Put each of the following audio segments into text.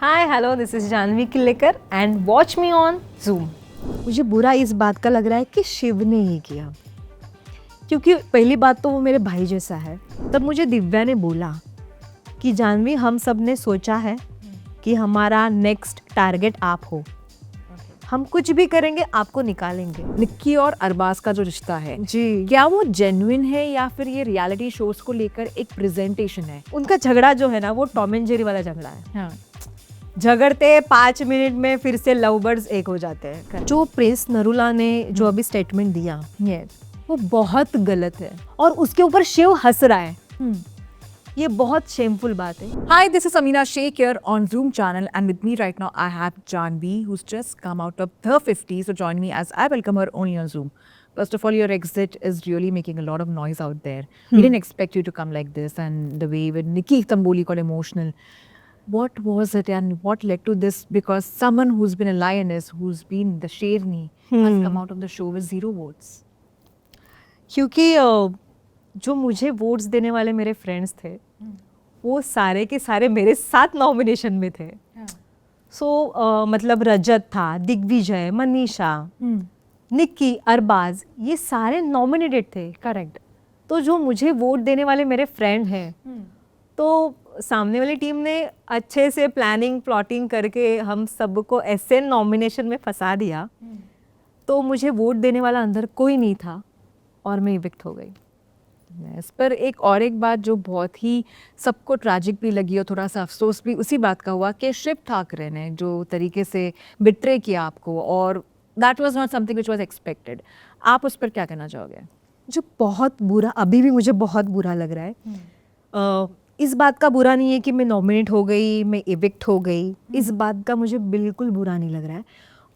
Hi hello this is Jahnvi Killekar and watch me on Zoom. मुझे बुरा इस बात का लग रहा है कि शिव ने ही किया, क्योंकि पहली बात तो वो मेरे भाई जैसा है। तब मुझे दिव्या ने बोला कि जानवी हम सब ने सोचा है कि हमारा नेक्स्ट टारगेट आप हो, हम कुछ भी करेंगे आपको निकालेंगे। निक्की और अरबाज का जो रिश्ता है जी, क्या वो जेन्युइन है या फिर ये रियलिटी शोज को लेकर एक प्रेजेंटेशन है? उनका झगड़ा जो है ना वो टॉम एंड जेरी वाला झगड़ा है। हाँ। झगड़ते 5 मिनट में फिर से लव बर्ड्स एक हो जाते हैं। जो प्रिंस नरूला ने जो अभी स्टेटमेंट दिया वो बहुत गलत है और उसके ऊपर शिव हंस रहा है। ये बहुत शेमफुल बात है। Hi, this is Amina Sheikh here on Zoom channel, and with me right now I have Janvi, who's just come out of the 50s. So join me as I welcome her only on Zoom. First of all, your exit is really making a lot of noise out there. We didn't expect you to come like this, and the way when Nikki Tamboli got emotional. What was it and what led to this? Because someone who's been a lioness, who's been the Sherni, has come out of the show with 0 votes. क्योंकि जो मुझे votes देने वाले मेरे friends थे वो सारे के सारे मेरे साथ नॉमिनेशन में थे। सो मतलब रजत था, दिग्विजय, मनीषा, निक्की, अरबाज, ये सारे नॉमिनेटेड थे। Correct. तो जो मुझे वोट देने वाले मेरे फ्रेंड हैं तो सामने वाली टीम ने अच्छे से प्लानिंग प्लॉटिंग करके हम सबको ऐसे नॉमिनेशन में फंसा दिया तो मुझे वोट देने वाला अंदर कोई नहीं था और मैं इविक्ट हो गई। Yes, पर एक बात जो बहुत ही सबको ट्रैजिक भी लगी और थोड़ा सा अफसोस भी उसी बात का हुआ कि शिव ठाकरे ने जो तरीके से बिट्रे किया आपको, और that was not something which was expected. आप उस पर क्या कहना चाहोगे? जो बहुत बुरा, अभी भी मुझे बहुत बुरा लग रहा है। इस बात का बुरा नहीं है कि मैं नॉमिनेट हो गई, मैं इविक्ट हो गई, इस बात का मुझे बिल्कुल बुरा नहीं लग रहा है।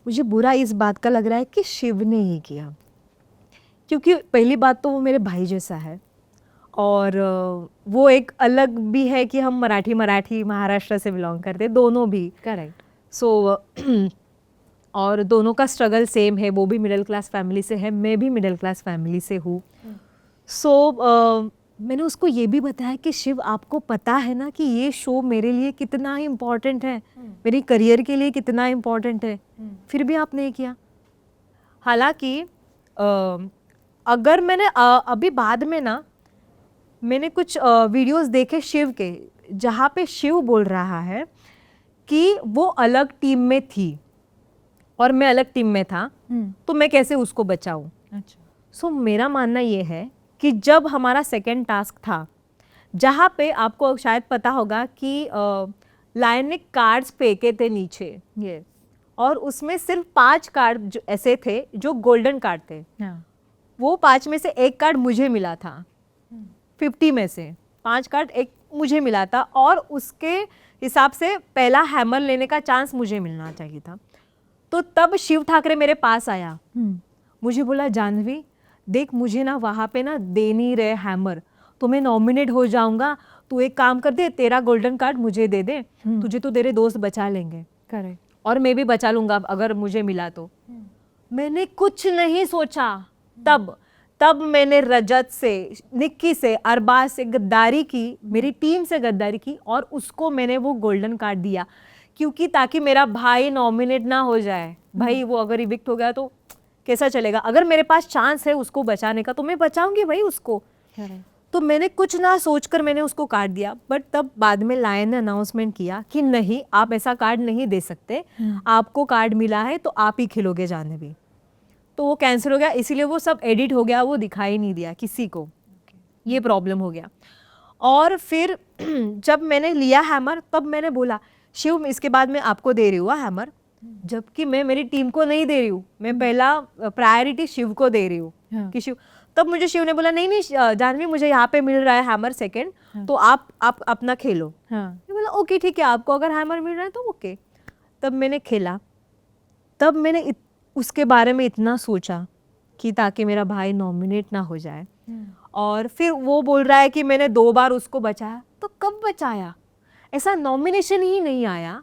मुझे बुरा इस बात का लग रहा है कि शिव ने ही किया, क्योंकि पहली बात तो वो मेरे भाई जैसा है और वो एक अलग भी है कि हम मराठी महाराष्ट्र से बिलोंग करते हैं, दोनों भी। करेक्ट। सो और दोनों का स्ट्रगल सेम है। वो भी मिडिल क्लास फैमिली से है, मैं भी मिडिल क्लास फैमिली से हूँ। सो मैंने उसको ये भी बताया कि शिव आपको पता है ना कि ये शो मेरे लिए कितना इम्पोर्टेंट है, मेरी करियर के लिए कितना इम्पोर्टेंट है, फिर भी आप नहीं किया। हालांकि अगर मैंने अभी बाद में ना मैंने कुछ वीडियोस देखे शिव के जहाँ पे शिव बोल रहा है कि वो अलग टीम में थी और मैं अलग टीम में था, तो मैं कैसे उसको बचाऊं। अच्छा। सो मेरा मानना ये है कि जब हमारा सेकंड टास्क था जहाँ पे आपको शायद पता होगा कि लायन ने कार्ड्स फेंके थे नीचे, ये और उसमें सिर्फ 5 कार्ड जो ऐसे थे जो गोल्डन कार्ड थे। हाँ। वो 5 में से 1 कार्ड मुझे मिला था। 50 में से 5 कार्ड एक मुझे मिला था और उसके हिसाब से पहला हैमर लेने का चांस मुझे मिलना चाहिए था। तो तब शिव ठाकरे मेरे पास आया, मुझे बोला जानवी देख मुझे ना वहाँ पे ना दे नहीं रहे हैमर, तो मैं नॉमिनेट हो जाऊंगा, तू एक काम कर दे, तेरा गोल्डन कार्ड मुझे दे दे, तुझे तो तेरे दोस्त बचा लेंगे। करेक्ट। और मैं भी बचा लूंगा अगर मुझे मिला तो। मैंने कुछ नहीं सोचा। तब मैंने रजत से, निक्की से, अरबाज से गद्दारी की, मेरी टीम से गद्दारी की और उसको मैंने वो गोल्डन कार्ड दिया, क्योंकि ताकि मेरा भाई नॉमिनेट ना हो जाए। भाई वो अगर इविक्ट हो गया तो कैसा चलेगा। अगर मेरे पास चांस है उसको बचाने का तो मैं बचाऊंगी भाई उसको। तो मैंने कुछ ना सोचकर मैंने उसको कार्ड दिया। बट तब बाद में लायन ने अनाउंसमेंट किया कि नहीं, आप ऐसा कार्ड नहीं दे सकते, आपको कार्ड मिला है तो आप ही खिलोगे जानवी। तो वो कैंसिल हो गया, इसीलिए वो सब एडिट हो गया, वो दिखाई नहीं दिया किसी को। ये प्रॉब्लम हो गया। और फिर जब मैंने लिया हैमर तब मैंने बोला शिव इसके बाद मैं आपको दे रही हूँ हैमर, जबकि मैं मेरी टीम को नहीं दे रही हूँ, मैं पहला प्रायोरिटी शिव को दे रही हूँ कि शिव। तब मुझे शिव ने बोला नहीं जानवी मुझे यहाँ पे मिल रहा है हैमर सेकंड, तो आप अपना खेलो। मैं बोला ओके ठीक है, आपको अगर हैमर मिल रहा है तो ओके। तब मैंने खेला, तब मैंने उसके बारे में इतना सोचा कि ताकि मेरा भाई नॉमिनेट ना हो जाए। और फिर वो बोल रहा है कि मैंने 2 बार उसको बचाया, तो कब बचाया? ऐसा नॉमिनेशन ही नहीं आया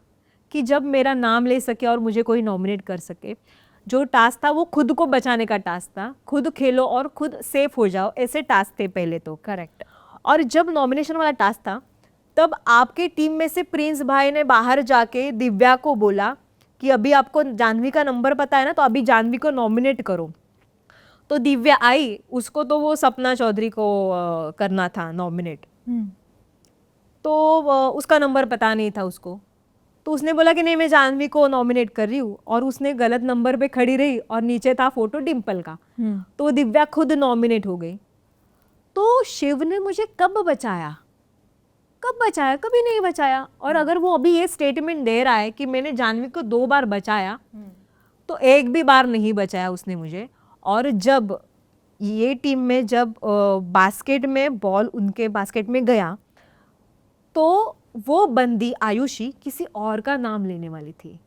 कि जब मेरा नाम ले सके और मुझे कोई नॉमिनेट कर सके। जो टास्क था वो खुद को बचाने का टास्क था, खुद खेलो और खुद सेफ हो जाओ, ऐसे टास्क थे पहले तो। करेक्ट। और जब नॉमिनेशन वाला टास्क था तब आपके टीम में से प्रिंस भाई ने बाहर जाके दिव्या को बोला कि अभी आपको जानवी का नंबर पता है ना, तो अभी जानवी को नॉमिनेट करो। तो दिव्या आई, उसको तो वो सपना चौधरी को करना था नॉमिनेट, तो उसका नंबर पता नहीं था उसको। तो उसने बोला कि नहीं मैं जानवी को नॉमिनेट कर रही हूँ, और उसने गलत नंबर पे खड़ी रही और नीचे था फोटो डिम्पल का। तो दिव्या खुद नॉमिनेट हो गई। तो शिव ने मुझे कब बचाया, कब बचाया? कभी नहीं बचाया। और अगर वो अभी ये स्टेटमेंट दे रहा है कि मैंने जानवी को 2 बार बचाया, तो एक भी बार नहीं बचाया उसने मुझे। और जब ये टीम में जब बास्केट में बॉल उनके बास्केट में गया, तो वो बंदी आयुषी किसी और का नाम लेने वाली थी।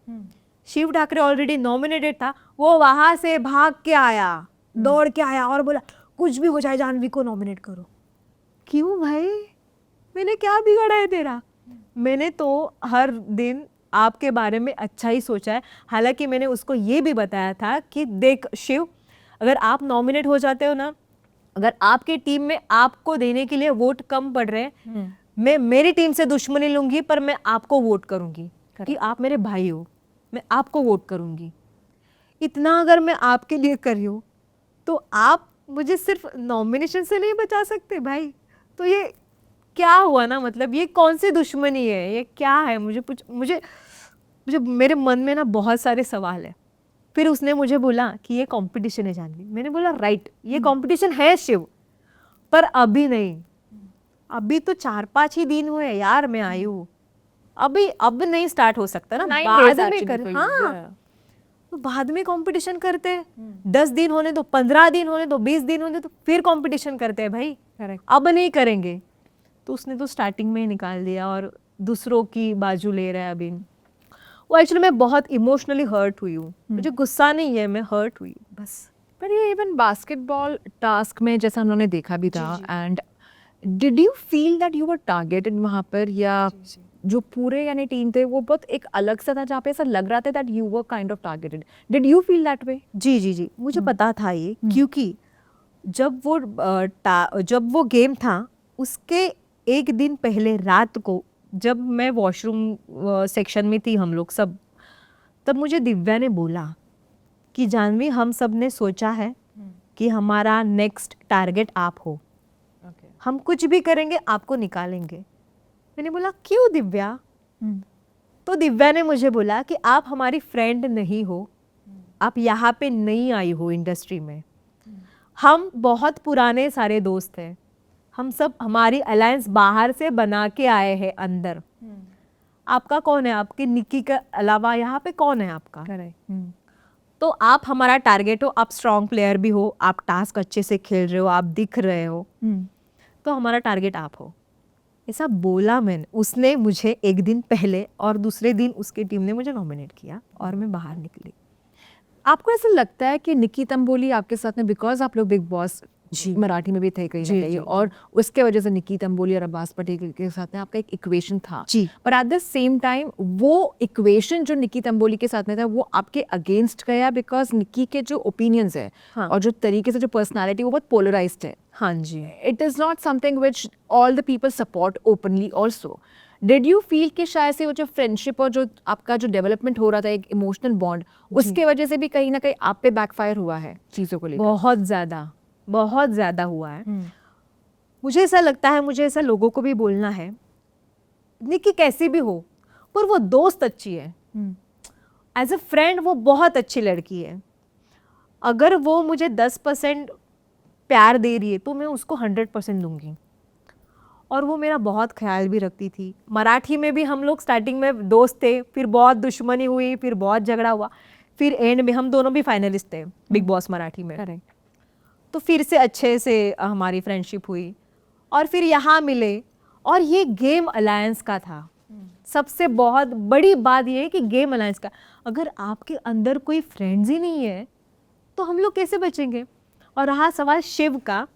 शिव ठाकरे ऑलरेडी नॉमिनेटेड था, वो वहां से भाग के आया, दौड़ के आया और बोला कुछ भी हो जाए जानवी को नॉमिनेट करो। क्यों भाई, मैंने क्या बिगाड़ा है तेरा? मैंने तो हर दिन आपके बारे में अच्छा ही सोचा है। हालांकि मैंने उसको ये भी बताया था कि देख शिव, अगर आप नॉमिनेट हो जाते हो ना, अगर आपके टीम में आपको देने के लिए वोट कम पड़ रहे हैं, मैं मेरी टीम से दुश्मनी लूंगी पर मैं आपको वोट करूंगी कि आप मेरे भाई हो, मैं आपको वोट करूंगी। इतना अगर मैं आपके लिए कर रही हूँ, तो आप मुझे सिर्फ नॉमिनेशन से नहीं बचा सकते भाई। तो ये क्या हुआ ना, मतलब ये कौन सी दुश्मनी है, ये क्या है? मुझे मुझे मेरे मन में ना बहुत सारे सवाल है। फिर उसने मुझे बोला कि ये कंपटीशन है जानवी। मैंने बोला राइट, ये कंपटीशन है शिव, पर अभी नहीं। अभी तो 4-5 ही दिन हुए यार मैं आई हूँ, अभी अब नहीं स्टार्ट हो सकता ना, बाद में कर। हाँ, तो बाद में कंपटीशन करते हैं। 10 दिन होने दो, 15 दिन होने दो, 20 दिन होने दो, फिर कंपटीशन करते हैं भाई। करेक्ट। अब नहीं करेंगे। तो उसने तो स्टार्टिंग में ही निकाल दिया और दूसरों की बाजू ले रहा है अभी। वो एक्चुअली मैं बहुत इमोशनली हर्ट हुई हूँ। मुझे गुस्सा नहीं है, मैं हर्ट हुई हूँ बस। पर ये इवन बास्केटबॉल टास्क में जैसा उन्होंने देखा भी था, and did you feel that you were targeted वहाँ पर, या जो पूरे यानी टीम थे वो बहुत एक अलग सा था जहाँ पे ऐसा लग रहा था that you were kind of targeted? Did you feel that way? जी, मुझे पता था ये, क्योंकि जब वो गेम था उसके एक दिन पहले रात को, जब मैं वॉशरूम सेक्शन में थी हम लोग सब, तब मुझे दिव्या ने बोला कि जानवी हम सब ने सोचा है कि हमारा नेक्स्ट टारगेट आप हो, हम कुछ भी करेंगे आपको निकालेंगे। मैंने बोला क्यों दिव्या? तो दिव्या ने मुझे बोला कि आप हमारी फ्रेंड नहीं हो, आप यहाँ पे नहीं आई हो इंडस्ट्री में, हम बहुत पुराने सारे दोस्त हैं, हम सब हमारी अलायंस बाहर से बना के आए हैं अंदर। आपका कौन है? आपके निक्की के अलावा यहाँ पे कौन है आपका? तो आप हमारा टारगेट हो, आप स्ट्रॉन्ग प्लेयर भी हो, आप टास्क अच्छे से खेल रहे हो, आप दिख रहे हो, तो हमारा टारगेट आप हो। ऐसा बोला मैंने, उसने मुझे एक दिन पहले, और दूसरे दिन उसकी टीम ने मुझे नॉमिनेट किया और मैं बाहर निकली। आपको ऐसा लगता है कि निक्की तंबोली आपके साथ में, बिकॉज आप लोग बिग बॉस मराठी में भी थे कहीं ना कहीं, और उसके वजह से निक्की तंबोली और अब्बास पटेल के साथ में आपका एक इक्वेशन था, पर एट द सेम टाइम वो इक्वेशन जो निक्की तंबोली के साथ में था वो आपके अगेंस्ट गया, बिकॉज निक्की के जो ओपिनियंस है और जो तरीके से जो पर्सनालिटी वो बहुत पोलराइज्ड है। हाँ जी, it is not something which all the people support openly also. Did you feel कि शायद से वो जो फ्रेंडशिप और जो आपका जो डेवलपमेंट हो रहा था, एक इमोशनल बॉन्ड, उसके वजह से भी कहीं ना कहीं आप पे बैकफायर हुआ है चीज़ों को लेकर? बहुत ज़्यादा हुआ है। मुझे ऐसा लगता है, मुझे ऐसा लोगों को भी बोलना है, निक्की कैसी भी हो पर वो दोस्त अच्छी है, एज अ फ्रेंड वो बहुत अच्छी लड़की है। अगर वो मुझे 10% प्यार दे रही है तो मैं उसको 100% दूंगी। और वो मेरा बहुत ख्याल भी रखती थी। मराठी में भी हम लोग स्टार्टिंग में दोस्त थे, फिर बहुत दुश्मनी हुई, फिर बहुत झगड़ा हुआ, फिर एंड में हम दोनों भी फाइनलिस्ट थे बिग बॉस मराठी में। करेक्ट। तो फिर से अच्छे से हमारी फ्रेंडशिप हुई और फिर यहाँ मिले। और ये गेम अलायंस का था। सबसे बहुत बड़ी बात ये है कि गेम अलायंस का, अगर आपके अंदर कोई फ्रेंड्स ही नहीं है तो हम लोग कैसे बचेंगे? और रहा सवाल शिव का,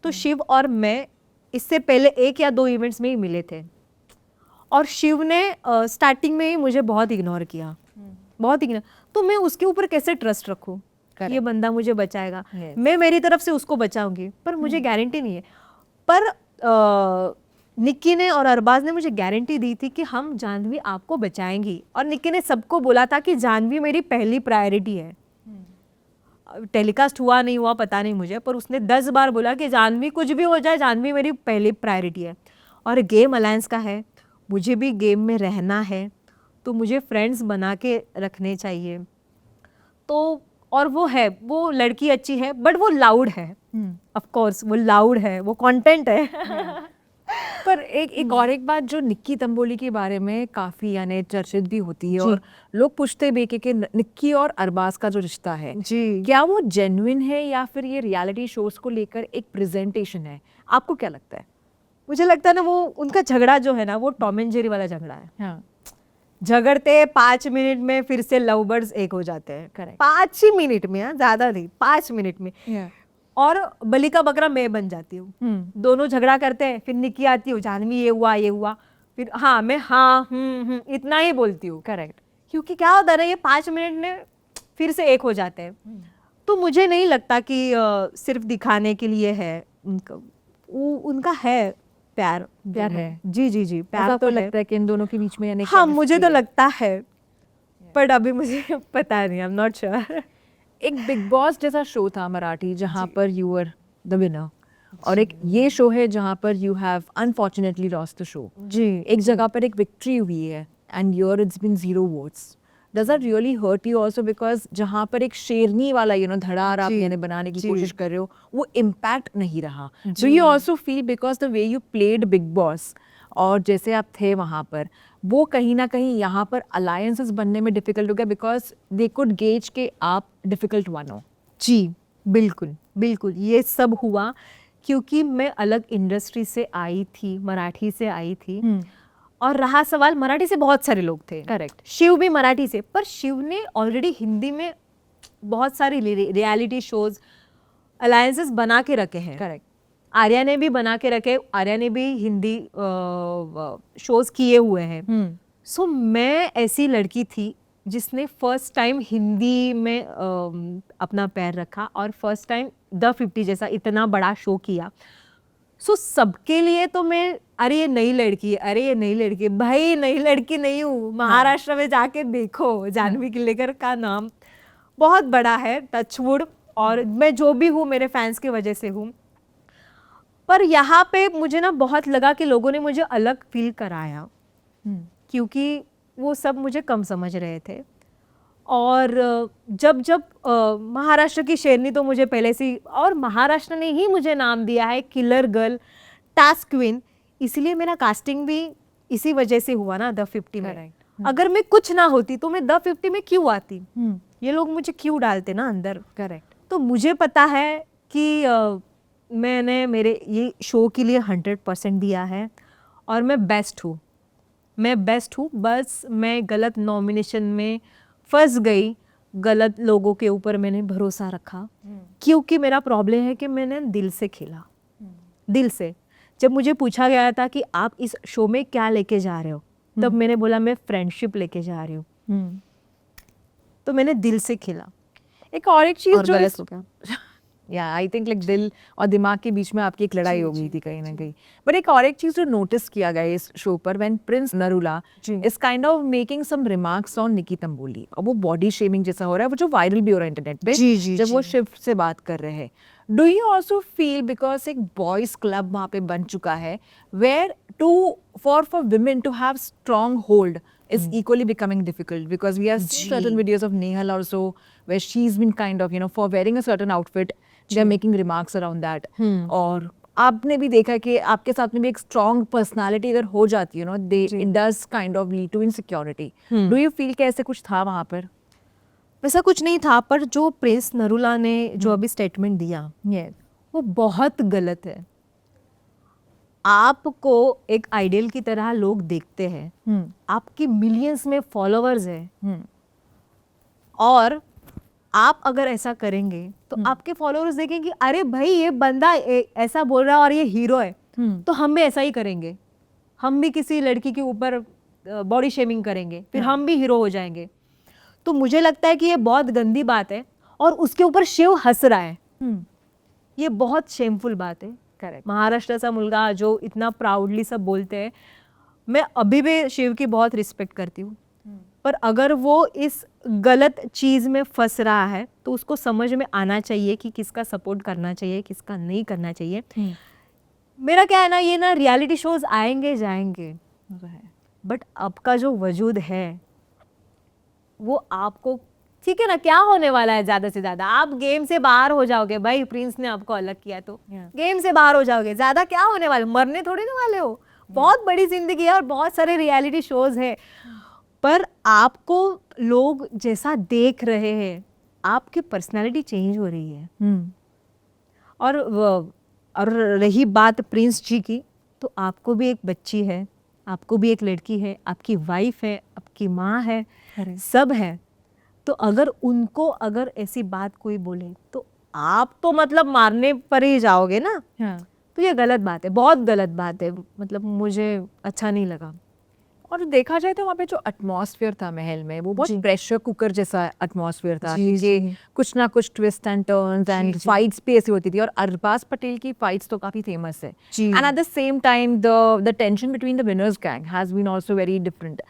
तो शिव और मैं इससे पहले 1 या 2 इवेंट्स में ही मिले थे, और शिव ने स्टार्टिंग में ही मुझे बहुत इग्नोर किया, बहुत इग्नोर। तो मैं उसके ऊपर कैसे ट्रस्ट रखूं? ये बंदा मुझे बचाएगा, मैं मेरी तरफ से उसको बचाऊंगी, पर मुझे गारंटी नहीं है। पर निक्की ने और अरबाज ने मुझे गारंटी दी थी कि हम जाह्नवी आपको बचाएंगी, और निक्की ने सबको बोला था कि जाह्नवी मेरी पहली प्रायोरिटी है। टेलीकास्ट हुआ नहीं हुआ पता नहीं मुझे, पर उसने 10 बार बोला कि जाह्नवी कुछ भी हो जाए, जाह्नवी मेरी पहली प्रायोरिटी है। और गेम अलायंस का है, मुझे भी गेम में रहना है, तो मुझे फ्रेंड्स बना के रखने चाहिए। तो और वो है, वो लड़की अच्छी है, बट वो लाउड है। ऑफ कोर्स वो लाउड है, वो कंटेंट है। पर एक और एक बात जो निक्की तंबोली के बारे में काफी यानी चर्चित भी होती है, जी। और लोग पूछते भी कि निक्की और अरबाज का जो रिश्ता है, जी। क्या वो जेन्युइन है या फिर ये रियलिटी शोज को लेकर एक प्रेजेंटेशन है? आपको क्या लगता है? मुझे लगता है ना, वो उनका झगड़ा जो है ना, वो टॉम एंड जेरी वाला झगड़ा है। हाँ, झगड़ते 5 मिनट में फिर से लव बर्ड्स एक हो जाते हैं। Correct. 5 ही मिनट में, हाँ, ज्यादा नहीं, 5 मिनट में। और बलि का बकरा मैं बन जाती हूँ। दोनों झगड़ा करते हैं, फिर निक्की आती हूँ, जाह्नवी ये हुआ ये हुआ, फिर हाँ मैं हाँ इतना ही बोलती हूँ। करेक्ट। क्योंकि क्या होता है ना, ये 5 मिनट में फिर से एक हो जाते हैं। तो मुझे नहीं लगता कि सिर्फ दिखाने के लिए है। उनका है प्यार है। जी जी जी, प्यार ऐसा तो तो है। लगता है कि इन दोनों के बीच में यानी हाँ मुझे तो chemistry है। लगता है, बट अभी मुझे पता नहीं, आई एम नॉट श्योर। एक बिग बॉस जैसा शो था मराठी जहाँ पर यू वर द विनर, और एक ये शो है जहाँ पर you have unfortunately lost the show. जी। एक जगह पर एक विक्ट्री हुई है and your it's been 0 votes. Does that really hurt you also? Because जहाँ पर एक शेरनी वाला धड़ार आप जी, यानी बनाने की जी। कोशिश कर रहे हो, वो इम्पैक्ट नहीं रहा। Do you also feel because the way you played big boss और जैसे आप थे वहाँ पर, वो कहीं ना कहीं यहाँ पर अलायंसेस बनने में डिफिकल्ट हो गया बिकॉज दे कुड गेज के आप डिफिकल्ट वन हो? जी बिल्कुल बिल्कुल, ये सब हुआ क्योंकि मैं अलग इंडस्ट्री से आई थी, मराठी से आई थी। और रहा सवाल, मराठी से बहुत सारे लोग थे। करेक्ट। शिव भी मराठी से, पर शिव ने ऑलरेडी हिंदी में बहुत सारी रियलिटी शोज अलायंसेस बना के रखे हैं। करेक्ट। आर्या ने भी बना के रखे, आर्या ने भी हिंदी शोज किए हुए हैं। सो मैं ऐसी लड़की थी जिसने फर्स्ट टाइम हिंदी में अपना पैर रखा और फर्स्ट टाइम द 50 जैसा इतना बड़ा शो किया। सो सबके लिए तो मैं, अरे ये नई लड़की है, अरे ये नई लड़की है। भाई नई लड़की नहीं हूँ, महाराष्ट्र में जाके देखो, जाह्नवी किल्लेकर का नाम बहुत बड़ा है, टचवुड, और मैं जो भी हूँ मेरे फैंस की वजह से हूँ। पर यहाँ पे मुझे ना बहुत लगा कि लोगों ने मुझे अलग फील कराया, क्योंकि वो सब मुझे कम समझ रहे थे। और जब जब महाराष्ट्र की शेरनी तो मुझे पहले से, और महाराष्ट्र ने ही मुझे नाम दिया है किलर गर्ल, टास्क क्वीन, इसलिए मेरा कास्टिंग भी इसी वजह से हुआ ना द 50 में। अगर मैं कुछ ना होती तो मैं द 50 में क्यों आती? ये लोग मुझे क्यों डालते ना अंदर? करेक्ट। तो मुझे पता है कि मैंने मेरे ये शो के लिए 100% दिया है और मैं बेस्ट हूँ, मैं बेस्ट हूँ। बस मैं गलत नॉमिनेशन में फंस गई, गलत लोगों के ऊपर मैंने भरोसा रखा, क्योंकि मेरा प्रॉब्लम है कि मैंने दिल से खेला, दिल से। जब मुझे पूछा गया था कि आप इस शो में क्या लेके जा रहे हो, तब मैंने बोला मैं फ्रेंडशिप लेके जा रही हूँ। तो मैंने दिल से खेला। एक और एक चीज और जो गलत हो गया। या आई थिंक लाइक दिल और दिमाग के बीच में आपकी एक लड़ाई हो गई थी कहीं ना कहीं। बट एक और एक चीज जो नोटिस किया गया इस शो पर, when Prince Narula is kind of making some remarks on Nikki Tamboli, और वो बॉडी शेमिंग जैसा हो रहा है, वो जो वायरल भी हो रहा है इंटरनेट पे, जब वो शिव से बात कर रहे हैं। Do you also feel, because एक बॉयज क्लब वहाँ पे बन चुका है, where to for women to have strong hold is equally becoming difficult, because we have seen certain videos of Nehal also where she's been kind of for wearing a certain outfit they are making remarks around that. और आपने भी देखा कि आपके साथ में भी एक strong personality अगर हो जाती है it does kind of lead to insecurity. Do you feel कि ऐसे कुछ था वहाँ पर? वैसा कुछ नहीं था, पर जो प्रिंस नरूला ने जो अभी स्टेटमेंट दिया वो बहुत गलत है। आपको एक आइडियल की तरह लोग देखते हैं, आपकी मिलियंस में फॉलोअर्स है, और आप अगर ऐसा करेंगे तो आपके फॉलोअर्स देखेंगे अरे भाई ये बंदा ऐसा बोल रहा है और ये हीरो है, तो हम भी ऐसा ही करेंगे, हम भी किसी लड़की के ऊपर बॉडी शेमिंग करेंगे, फिर हम भी हीरो हो जाएंगे। तो मुझे लगता है कि ये बहुत गंदी बात है, और उसके ऊपर शिव हंस रहा है, ये बहुत शेमफुल बात है। Correct. महाराष्ट्राचा मुलगा जो इतना प्राउडली सब बोलते हैं, मैं अभी भी शिव की बहुत रिस्पेक्ट करती हूँ, पर अगर वो इस गलत चीज़ में फंस रहा है तो उसको समझ में आना चाहिए कि किसका सपोर्ट करना चाहिए, किसका नहीं करना चाहिए। मेरा क्या है ना, ये ना रियलिटी शोज आएंगे जाएंगे, बट आपका जो वजूद है वो आपको, ठीक है ना, क्या होने वाला है ज़्यादा से ज़्यादा, आप गेम से बाहर हो जाओगे भाई, प्रिंस ने आपको अलग किया तो गेम से बाहर हो जाओगे, ज़्यादा क्या होने वाले, मरने थोड़ी ना वाले हो। बहुत बड़ी जिंदगी है और बहुत सारे रियलिटी शोज है, पर आपको लोग जैसा देख रहे हैं, आपकी पर्सनालिटी चेंज हो रही है। और रही बात प्रिंस जी की, तो आपको भी एक बच्ची है, आपको भी एक लड़की है, आपकी वाइफ है, आपकी माँ है, सब है। तो अगर उनको अगर ऐसी बात कोई बोले तो आप तो मतलब मारने पर ही जाओगे ना। तो ये गलत बात है, बहुत गलत बात है, मतलब मुझे अच्छा नहीं लगा। और देखा जाए तो वहाँ पे जो एटमॉस्फेयर था महल में, वो बहुत जी। प्रेशर कुकर जैसा एटमॉस्फेयर था, जी, कि जी। कुछ ना कुछ ट्विस्ट एंड टर्न्स एंड जी। फाइट्स भी ऐसी होती थी। और अरबाज पटेल की फाइट्स तो काफी फेमस है। जी। And at the same time the tension between the winners gang has been also very different.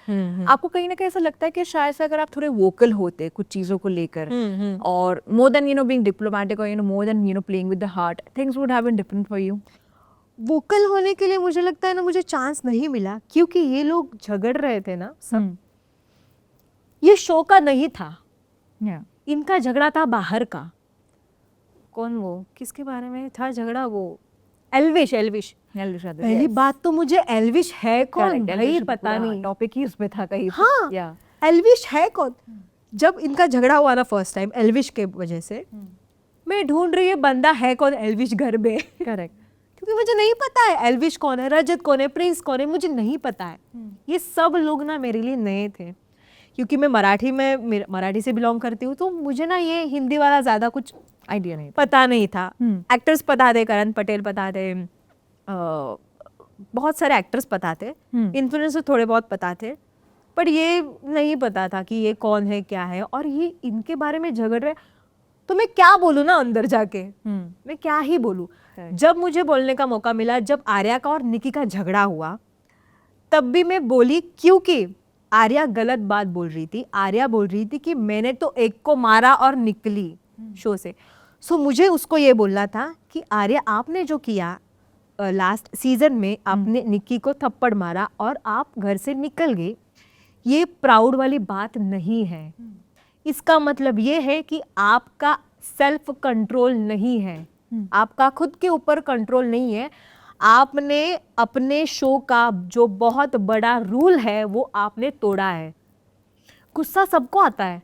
आपको कहीं ना कहीं ऐसा लगता है कि शायद से अगर आप थोड़े वोकल होते कुछ चीजों को लेकर, और मोर देन बीइंग डिप्लोमेटिक, और more than playing with the heart, things would have been different for you? Vocal होने के लिए मुझे लगता है ना, मुझे चांस नहीं मिला, क्योंकि ये लोग झगड़ रहे थे ना सब, ये शो का नहीं था, इनका झगड़ा था बाहर का। कौन वो, किसके बारे में था झगड़ा, वो एल्विश। पहली बात तो मुझे एल्विश है कौन भाई पता नहीं, टॉपिक ही उसमें था कहीं। हाँ, एल्विश है कौन। जब इनका झगड़ा हुआ ना फर्स्ट टाइम एल्विश के वजह से, मैं ढूंढ रही है बंदा है कौन एल्विश घर में। करेक्ट। क्योंकि मुझे नहीं पता है एल्विश कौन है, रजत कौन है, प्रिंस कौन है, मुझे नहीं पता है। ये सब लोग ना मेरे लिए नए थे, क्योंकि मैं मराठी से बिलोंग करती हूँ, तो मुझे ना ये हिंदी वाला ज़्यादा कुछ आइडिया नहीं पता नहीं था। एक्टर्स पता थे, करण पटेल पता थे, बहुत सारे एक्टर्स पता थे, इन्फ्लुएंसर थोड़े बहुत पता थे, पर ये नहीं पता था कि ये कौन है क्या है, और ये इनके बारे में झगड़ रहे, तो मैं क्या बोलूँ ना अंदर जाके, मैं क्या ही बोलूँ। जब मुझे बोलने का मौका मिला, जब आर्या का और निकी का झगड़ा हुआ, तब भी मैं बोली, क्योंकि आर्या गलत बात बोल रही थी। आर्या बोल रही थी कि मैंने तो एक को मारा और निकली शो से। सो मुझे उसको ये बोलना था कि आर्या, आपने जो किया लास्ट सीजन में, आपने निक्की को थप्पड़ मारा और आप घर से निकल गए, ये प्राउड वाली बात नहीं है। इसका मतलब ये है कि आपका सेल्फ कंट्रोल नहीं है, आपका खुद के ऊपर कंट्रोल नहीं है। आपने अपने शो का जो बहुत बड़ा रूल है वो आपने तोड़ा है। गुस्सा सबको आता है,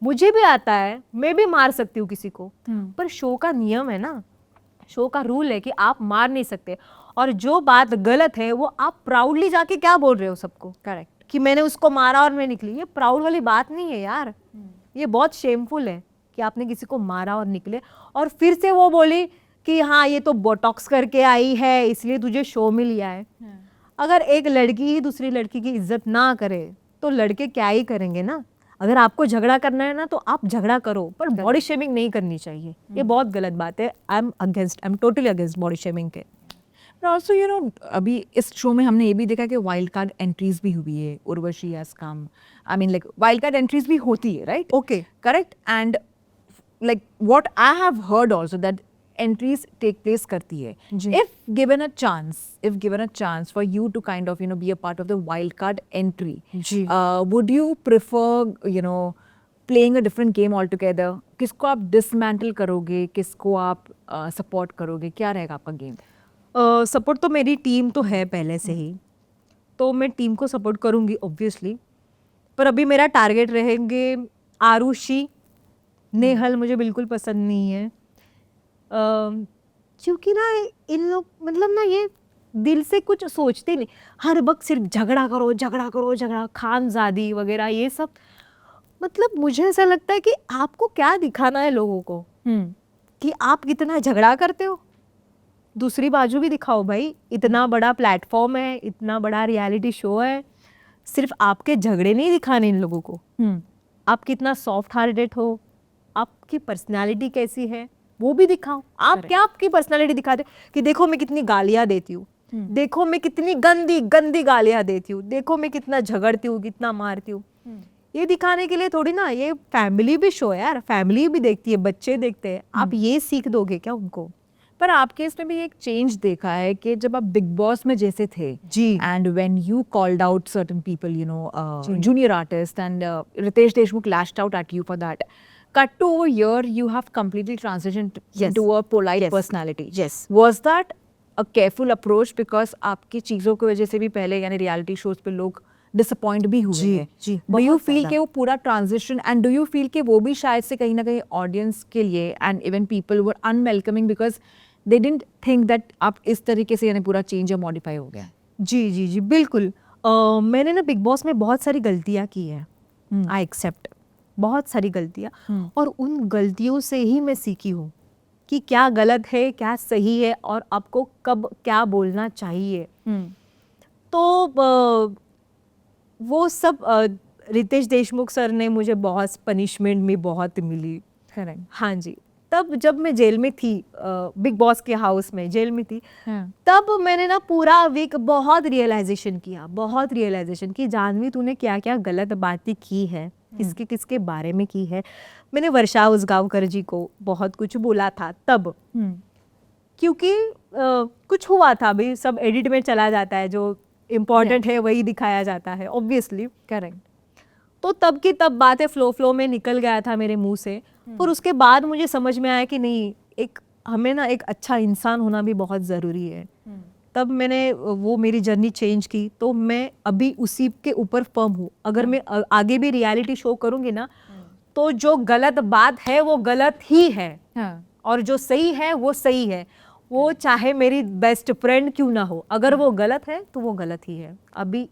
मुझे भी आता है, मैं भी मार सकती हूँ किसी को, पर शो का नियम है ना, शो का रूल है कि आप मार नहीं सकते। और जो बात गलत है वो आप प्राउडली जाके क्या बोल रहे हो सबको, करेक्ट, कि मैंने उसको मारा और मैं निकली। ये प्राउड वाली बात नहीं है यार, ये बहुत शेमफुल है कि आपने किसी को मारा और निकले। और फिर से वो बोली कि हाँ ये तो बोटॉक्स करके आई है इसलिए तुझे शो में लिया है। अगर एक लड़की ही दूसरी लड़की की इज्जत ना करे तो लड़के क्या ही करेंगे ना। अगर आपको झगड़ा करना है ना तो आप झगड़ा करो, पर बॉडी शेमिंग नहीं करनी चाहिए, ये बहुत गलत बात है। I am totally against body shaming के। ऑल्सो अभी इस शो में हमने ये भी देखा कि वाइल्ड कार्ड एंट्रीज भी हुई है। Urvashi has come, I mean like wild card entries भी होती है, right? Okay, correct. And like what I have heard also that entries take place करती है। If given a chance for you to kind of be a part of the wild card entry, would you prefer playing a different game all together? किसको आप dismantle करोगे, किसको आप support करोगे, क्या रहेगा आपका गेम? सपोर्ट तो मेरी टीम तो है पहले से ही, तो मैं टीम को सपोर्ट करूंगी ऑब्वियसली, पर अभी मेरा टारगेट रहेंगे आरुषि, नेहल मुझे बिल्कुल पसंद नहीं है, क्योंकि ना इन लोग मतलब ना ये दिल से कुछ सोचते नहीं, हर वक्त सिर्फ झगड़ा करो, खानजादी वगैरह ये सब। मतलब मुझे ऐसा लगता है कि आपको क्या दिखाना है लोगों को, कि आप कितना झगड़ा करते हो, दूसरी बाजू भी दिखाओ भाई। इतना बड़ा प्लेटफॉर्म है, इतना बड़ा रियलिटी शो है, सिर्फ आपके झगड़े नहीं दिखाने इन लोगों को। आप कितना सॉफ्ट हार्टेड हो, आपकी पर्सनालिटी कैसी है, वो भी दिखाओ। आप क्या आपकी पर्सनालिटी दिखाते हो कि देखो मैं कितनी गालियां देती हूँ, देखो मैं कितनी गंदी गंदी गालियां देती हूँ, देखो मैं कितना झगड़ती हूँ, कितना मारती हूँ। ये दिखाने के लिए थोड़ी ना, ये फैमिली भी शो है यार, फैमिली भी देखती है, बच्चे देखते हैं। आप ये सीख दोगे क्या उनको? पर आपके इसमें भी एक चेंज देखा है कि जब आप बिग बॉस में जैसे थे जी। And when you called out certain people, you know, junior artist, and Ritesh Deshmukh lashed out at you for that. Cut to over here, you have completely transitioned Yes. into a polite Yes. personality. Yes. Was that a careful approach because आपकी चीज़ों की वजह से भी पहले यानी reality shows पे लोग डिसअपॉइंट भी हुए जी, हैं? जी, डू यू बहुत फील ज़्यादा। कि वो पूरा transition, and do you feel कि वो भी शायद से कहीं ना कहीं ऑडियंस के लिए and even people were unwelcoming because they didn't think that आप इस तरीके से यानी पूरा चेंज या मॉडिफाई हो गया? जी जी जी बिल्कुल। मैंने ना बिग बॉस में बहुत सारी गलतियाँ की है, आई एक्सेप्ट, बहुत सारी गलतियाँ, और उन गलतियों से ही मैं सीखी हूँ कि क्या गलत है क्या सही है और आपको कब क्या बोलना चाहिए। तो वो सब रितेश देशमुख सर ने मुझे बहुत पनिशमेंट भी बहुत मिली। करेक्ट. हाँ जी, तब जब मैं जेल में थी, बिग बॉस के हाउस में जेल में थी, तब मैंने ना पूरा वीक बहुत रियलाइजेशन की जानवी तूने क्या क्या गलत बातें की है, किसके किसके बारे में की है। मैंने वर्षा उसगांवकर जी को बहुत कुछ बोला था तब, क्योंकि कुछ हुआ था भाई, सब एडिट में चला जाता है, जो इम्पोर्टेंट है वही दिखाया जाता है ऑब्वियसली। करेक्ट. तो तब की तब बातें फ्लो में निकल गया था मेरे मुंह से। और उसके बाद मुझे समझ में आया कि नहीं, एक हमें ना एक अच्छा इंसान होना भी बहुत ज़रूरी है। तब मैंने वो मेरी जर्नी चेंज की, तो मैं अभी उसी के ऊपर फर्म हूँ। अगर मैं आगे भी रियलिटी शो करूँगी ना, तो जो गलत बात है वो गलत ही है, और जो सही है वो सही है। वो चाहे मेरी बेस्ट फ्रेंड क्यों ना हो, अगर वो गलत है तो वो गलत ही है। अभी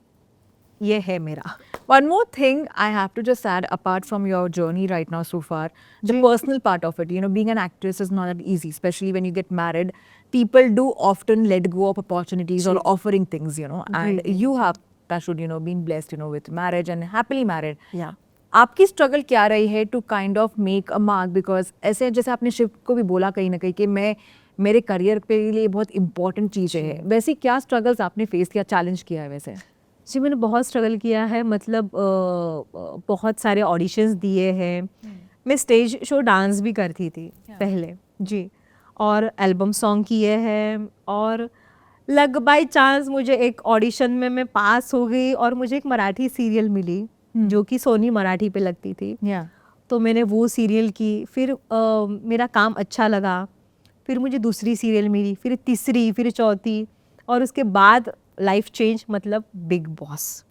ये है मेरा। One more thing I have to just add, apart from your journey right now so far, the personal part of it. You know, being an actress is not that easy, especially when you get married. People do often let go of opportunities or offering things, you know, and you have, touchwood, you know, been blessed, you know, with marriage and happily married. Yeah. आपकी struggle क्या रही है to kind of make a mark? Because ऐसे जैसे आपने शिव को भी बोला कहीं ना कहीं कि मैं मेरे करियर के लिए बहुत इंपॉर्टेंट चीज़ें हैं, वैसे क्या स्ट्रगल्स आपने फेस किया, चैलेंज किया है वैसे? जी, मैंने बहुत स्ट्रगल किया है, मतलब बहुत सारे ऑडिशंस दिए हैं। मैं स्टेज शो डांस भी करती थी पहले जी, और एल्बम सॉन्ग किए हैं, और लग बाई चांस मुझे एक ऑडिशन में मैं पास हो गई और मुझे एक मराठी सीरियल मिली जो कि सोनी मराठी पे लगती थी। तो मैंने वो सीरियल की, फिर मेरा काम अच्छा लगा, फिर मुझे दूसरी सीरियल मिली, फिर तीसरी, फिर चौथी, और उसके बाद लाइफ चेंज, मतलब बिग बॉस।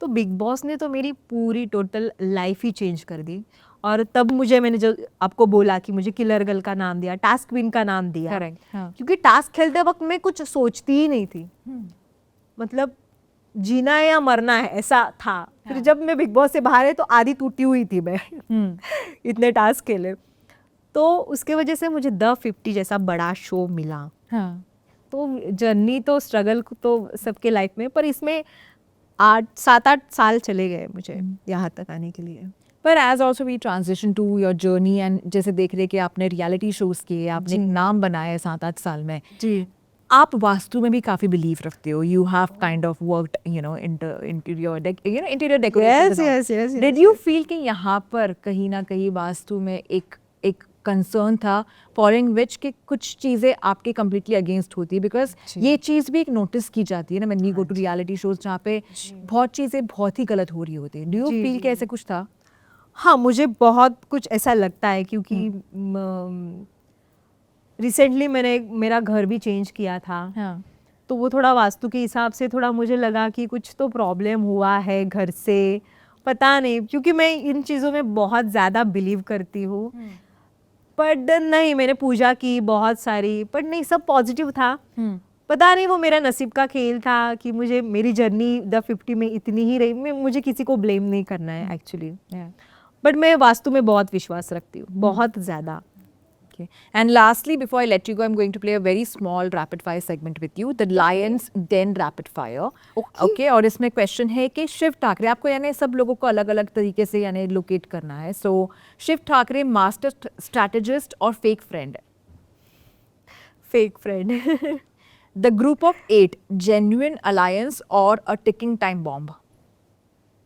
तो बिग बॉस ने तो मेरी पूरी टोटल लाइफ ही चेंज कर दी। और तब मैंने जो आपको बोला कि मुझे किलर गर्ल का नाम दिया, टास्क क्वीन का नाम दिया, क्योंकि टास्क खेलते वक्त मैं कुछ सोचती ही नहीं थी, मतलब जीना है या मरना है ऐसा था। फिर जब मैं बिग बॉस से बाहर है तो आधी टूटी हुई थी मैं इतने टास्क खेले। तो उसके वजह से मुझे द 50 जैसा बड़ा शो मिला। तो जर्नी तो स्ट्रगल तो सबके लाइफ में, पर इसमें 7-8 साल चले गए मुझे यहाँ तक आने के लिए। पर as also we transition to your journey, and जैसे देख रहे कि आपने रियलिटी शोज किए, आपने एक नाम बनाया है 7-8 साल में जी। आप वास्तु में भी काफी बिलीव रखते हो, you have kind of worked, you know, interior decoration. Did you feel कि यहाँ पर कहीं ना कहीं वास्तु में एक कंसर्न था फॉलोइंग विच कि कुछ चीज़ें आपके कम्प्लीटली अगेंस्ट होती है? बिकॉज ये चीज़ भी एक नोटिस की जाती है ना, when we go to reality shows जहाँ पे बहुत चीज़ें बहुत ही गलत हो रही होती है। डू यू फील कि ऐसे कुछ था? हाँ, मुझे बहुत कुछ ऐसा लगता है, क्योंकि रिसेंटली मैंने मेरा घर भी चेंज किया था। तो वो थोड़ा वास्तु के हिसाब से थोड़ा मुझे लगा कि कुछ तो प्रॉब्लम हुआ है घर से, पता नहीं, क्योंकि मैं इन चीज़ों में बहुत ज़्यादा बिलीव करती हूँ। बट नहीं, मैंने पूजा की बहुत सारी, पर नहीं, सब पॉजिटिव था। पता नहीं वो मेरा नसीब का खेल था कि मुझे मेरी जर्नी द 50 में इतनी ही रही। मुझे किसी को ब्लेम नहीं करना है एक्चुअली, बट मैं वास्तु में बहुत विश्वास रखती हूँ, बहुत ज़्यादा। Okay. And lastly, before I let you go, I'm going to play a very small rapid fire segment with you, the Lions Den rapid fire. Okay. और इसमें क्वेश्चन है कि शिव ठाकरे, आपको यानी सब लोगों को अलग अलग तरीके से यानी लोकेट करना है. So Shiv Thackeray master strategist और fake friend. Fake friend. The group of 8, genuine alliance और a ticking time bomb.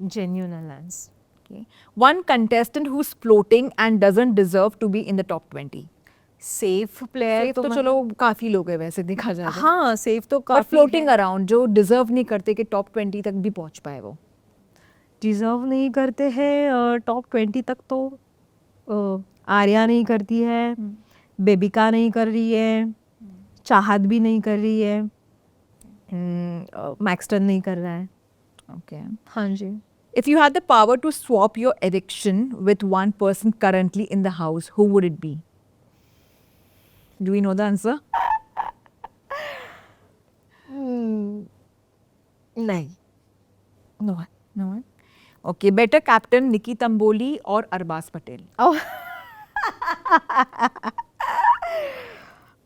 Genuine alliance. Okay. One contestant who's floating and doesn't deserve to be in the top 20. Safe player safe तो चलो काफी लोग हैं वैसे देखा जाए. हाँ सेफ तो पर काफी फ्लोटिंग अराउंड जो डिजर्व नहीं करते कि टॉप 20 तक भी पहुंच पाए वो. डिजर्व नहीं करते हैं. टॉप 20 तक तो आर्या नहीं करती है, बेबिका नहीं कर रही है, चाहत भी नहीं कर रही है, मैक्सटन नहीं कर रहा है. Okay. हाँ जी. If you had the power to swap your addiction with one person currently in the house, who would it be? Do we know the answer? नहीं. No one. No one. Okay. Better captain Nikki Tamboli or Arbaz Patel?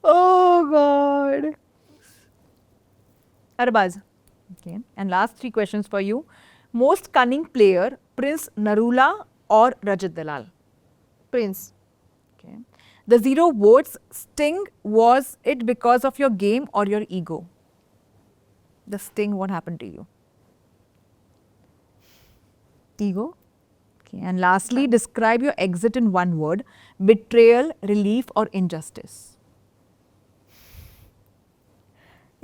Oh God. Arbaz. Okay. And last 3 questions for you. Most cunning player, Prince Narula or Rajat Dalal? Prince. Okay. The 0 votes sting, was it because of your game or your ego? The sting, what happened to you? Ego. Okay. And lastly, describe your exit in one word, betrayal, relief or injustice.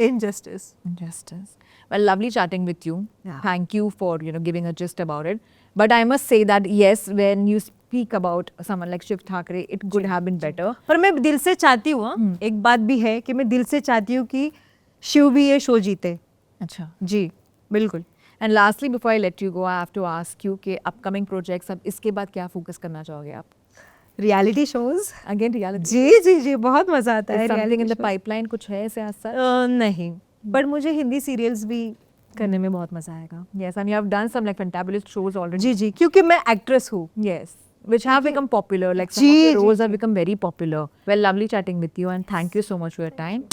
Injustice. Injustice. Well, lovely chatting with you. Yeah. Thank you for giving a gist about it. But I must say that yes, when you speak about someone like Shiv Thakre, it could have been better. पर मैं दिल से चाहती हूँ, एक बात भी है कि मैं दिल से चाहती हूँ कि शिव भी ये शो जीते. अच्छा. जी बिल्कुल. And lastly, before I let you go, I have to ask you कि upcoming projects अब इसके बाद क्या focus करना चाहोगे आप? Reality shows. Again reality. जी जी जी बहुत मजा आता है. Is something in reality the shows. pipeline कुछ है ऐसे आस नहीं, बट मुझे हिंदी सीरियल्स भी करने में बहुत मजा आएगा. Yes, and you have done some like fantabulous shows already. जी जी क्योंकि मैं एक्ट्रेस हूँ. Yes, which have become popular. Like some ji, of the ji, roles have become very popular. Well, lovely chatting with you, and thank you so much for your time.